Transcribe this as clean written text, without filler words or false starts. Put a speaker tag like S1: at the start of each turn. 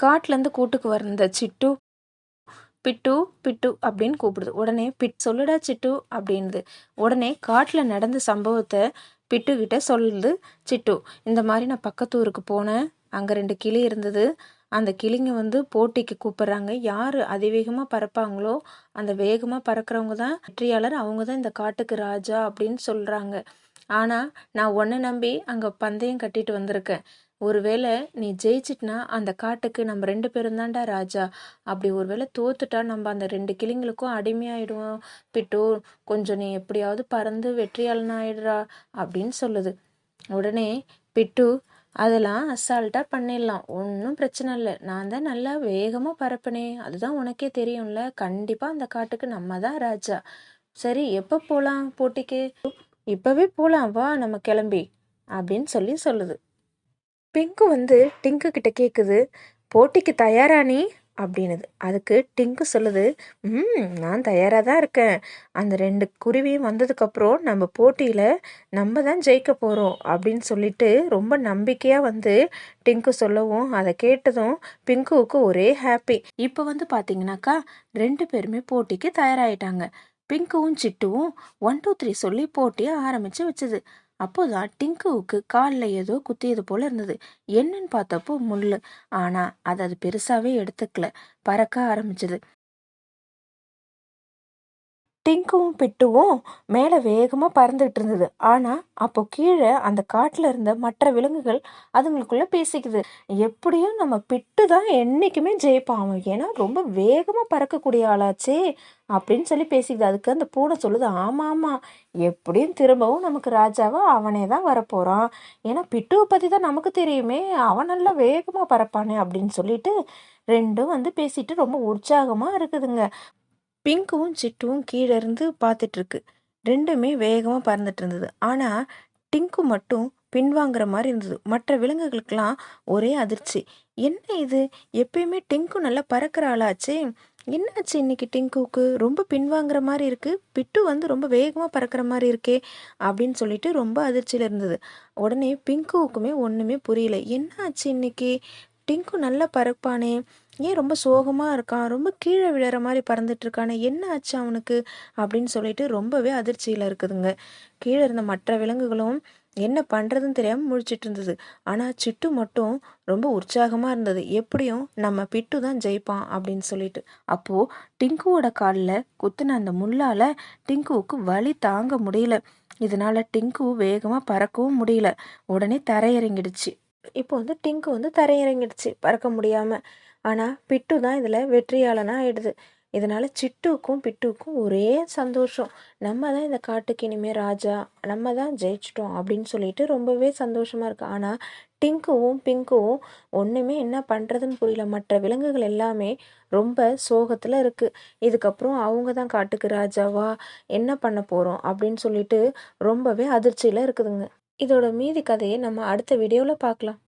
S1: காட்டுலேருந்து கூட்டுக்கு வந்த சிட்டு பிட்டு பிட்டு அப்படின்னு கூப்பிடுது. உடனே சொல்லுடா சிட்டு அப்படின்னுது. உடனே காட்டில் நடந்த சம்பவத்தை பிட்டு கிட்ட சொல்லுது சிட்டு. இந்த மாதிரி நான் பக்கத்து ஊருக்கு போனேன், அங்கே 2 கிளி இருந்தது. அந்த கிளிங்க போட்டிக்கு கூப்பிடுறாங்க. யார் அதிவேகமாக பறப்பாங்களோ அந்த வேகமாக பறக்கிறவங்க தான் வெற்றியாளர், அவங்க தான் இந்த காட்டுக்கு ராஜா அப்படின்னு சொல்கிறாங்க. ஆனால் நான் உன்னை நம்பி அங்கே பந்தயம் கட்டிட்டு வந்திருக்கேன். ஒருவேளை நீ ஜெயிச்சிட்னா அந்த காட்டுக்கு நம்ம 2 பேரும் தான்டா ராஜா. அப்படி ஒருவேளை தோத்துட்டா நம்ம அந்த 2 கிளிங்களுக்கும் அடிமையாயிடுவோம் பிட்டு. கொஞ்சம் நீ எப்படியாவது பறந்து வெற்றியாளன் ஆயிடுறா அப்படின்னு சொல்லுது. உடனே பிட்டு அதெல்லாம் அசால்ட்டாக பண்ணிடலாம், ஒன்றும் பிரச்சனை இல்லை, நான் தான் நல்லா வேகமாக பறப்பனே, அதுதான் உனக்கே தெரியும்ல, கண்டிப்பாக அந்த காட்டுக்கு நம்ம தான் ராஜா. சரி, எப்போ போகலாம் போட்டிக்கு? இப்போவே போகலாம், வா நம்ம கிளம்பி அப்படின்னு சொல்லுது. பிங்கு டிங்கு கிட்ட கேட்குது, போட்டிக்கு தயாரா நீ அப்படின்னுது. அதுக்கு டிங்கு சொல்லுது, நான் தயாராக தான் இருக்கேன். அந்த 2 குருவியும் வந்ததுக்கப்புறம் நம்ம போட்டியில் நம்ம தான் ஜெயிக்க போகிறோம் அப்படின்னு சொல்லிட்டு ரொம்ப நம்பிக்கையாக டிங்கு சொல்லவும் அதை கேட்டதும் பிங்குவுக்கு ஒரே ஹாப்பி. இப்போ பார்த்தீங்கன்னாக்கா 2 பேருமே போட்டிக்கு தயாராகிட்டாங்க. பிங்குவும் சிட்டுவும் 1 2 3 சொல்லி போட்டியை ஆரம்பித்து வச்சுது. அப்போதான் டிங்குவுக்கு காலில் ஏதோ குத்தியது போல இருந்தது. என்னன்னு பார்த்தப்போ முள்ளு. ஆனா அது பெருசாவே எடுத்துக்கல, பறக்க ஆரம்பிச்சது. டிங்குவும் பிட்டுவும் மேலே வேகமாக பறந்துட்டு இருந்தது. ஆனால் அப்போ கீழே அந்த காட்டில் இருந்த மற்ற விலங்குகள் அதுங்களுக்குள்ள பேசிக்குது, எப்படியும் நம்ம பிட்டு தான் என்றைக்குமே ஜெயிப்பான், ஏன்னா ரொம்ப வேகமாக பறக்கக்கூடிய ஆளாச்சே அப்படின்னு சொல்லி பேசிக்குது. அதுக்கு அந்த பூனை சொல்லுது, ஆமாம் ஆமாம், எப்படியும் திரும்பவும் நமக்கு ராஜாவா அவனே தான் வரப்போகிறான், ஏன்னா பிட்டுவை பற்றி தான் நமக்கு தெரியுமே, அவன் நல்லா வேகமாக பறப்பானே அப்படின்னு சொல்லிட்டு ரெண்டும் பேசிட்டு ரொம்ப உற்சாகமாக இருக்குதுங்க. பிங்கும் சிட்டுவும் கீழே இருந்து பார்த்துட்டு இருக்கு. 2மே வேகமாக பறந்துட்டு இருந்தது. ஆனால் டிங்கு மட்டும் பின்வாங்குற மாதிரி இருந்தது. மற்ற விலங்குகளுக்கெல்லாம் ஒரே அதிர்ச்சி. என்ன இது, எப்பயுமே டிங்கு நல்லா பறக்கிற ஆளாச்சே, என்னாச்சு இன்னைக்கு டிங்குவுக்கு ரொம்ப பின்வாங்குற மாதிரி இருக்கு, பிட்டு ரொம்ப வேகமாக பறக்கிற மாதிரி இருக்கே அப்படின்னு சொல்லிட்டு ரொம்ப அதிர்ச்சியில் இருந்தது. உடனே பிங்குவுக்குமே ஒன்றுமே புரியல, என்ன ஆச்சு இன்னைக்கு, டிங்கு நல்லா பறப்பானே, ஏன் ரொம்ப சோகமாக இருக்கான், ரொம்ப கீழே விழுற மாதிரி பறந்துட்டு இருக்கானே, என்ன ஆச்சு அவனுக்கு அப்படின்னு சொல்லிட்டு ரொம்பவே அதிர்ச்சியில் இருக்குதுங்க. கீழே இருந்த மற்ற விலங்குகளும் என்ன பண்ணுறதுன்னு தெரியாமல் முழிச்சிட்டு இருந்தது. ஆனால் சிட்டு மட்டும் ரொம்ப உற்சாகமாக இருந்தது, எப்படியும் நம்ம பிட்டு தான் ஜெயிப்பான் அப்படின்னு சொல்லிட்டு. அப்போது டிங்குவோட காலில் குத்துன அந்த முள்ளால் டிங்குவுக்கு வலி தாங்க முடியல. இதனால டிங்கு வேகமாக பறக்கவும் முடியல. உடனே தரையிறங்கிடுச்சு. இப்போ டிங்கு தரையிறங்கிடுச்சு பறக்க முடியாமல். ஆனால் பிட்டு தான் இதில் வெற்றியாளனாக ஆயிடுது. இதனால் சிட்டுவுக்கும் பிட்டுவுக்கும் ஒரே சந்தோஷம், நம்ம தான் இந்த காட்டுக்கு இனிமேல் ராஜா, நம்ம தான் ஜெயிச்சிட்டோம் அப்படின்னு சொல்லிட்டு ரொம்பவே சந்தோஷமாக இருக்கு. ஆனால் டிங்குவும் பிங்குவும் ஒன்றுமே என்ன பண்ணுறதுன்னு புரியல. மற்ற விலங்குகள் எல்லாமே ரொம்ப சோகத்தில் இருக்குது. இதுக்கப்புறம் அவங்க தான் காட்டுக்கு ராஜாவா, என்ன பண்ண போகிறோம் அப்படின்னு சொல்லிட்டு ரொம்பவே அதிர்ச்சியில் இருக்குதுங்க. இதோட மீதி கதையை நம்ம அடுத்த வீடியோவில் பார்க்கலாம்.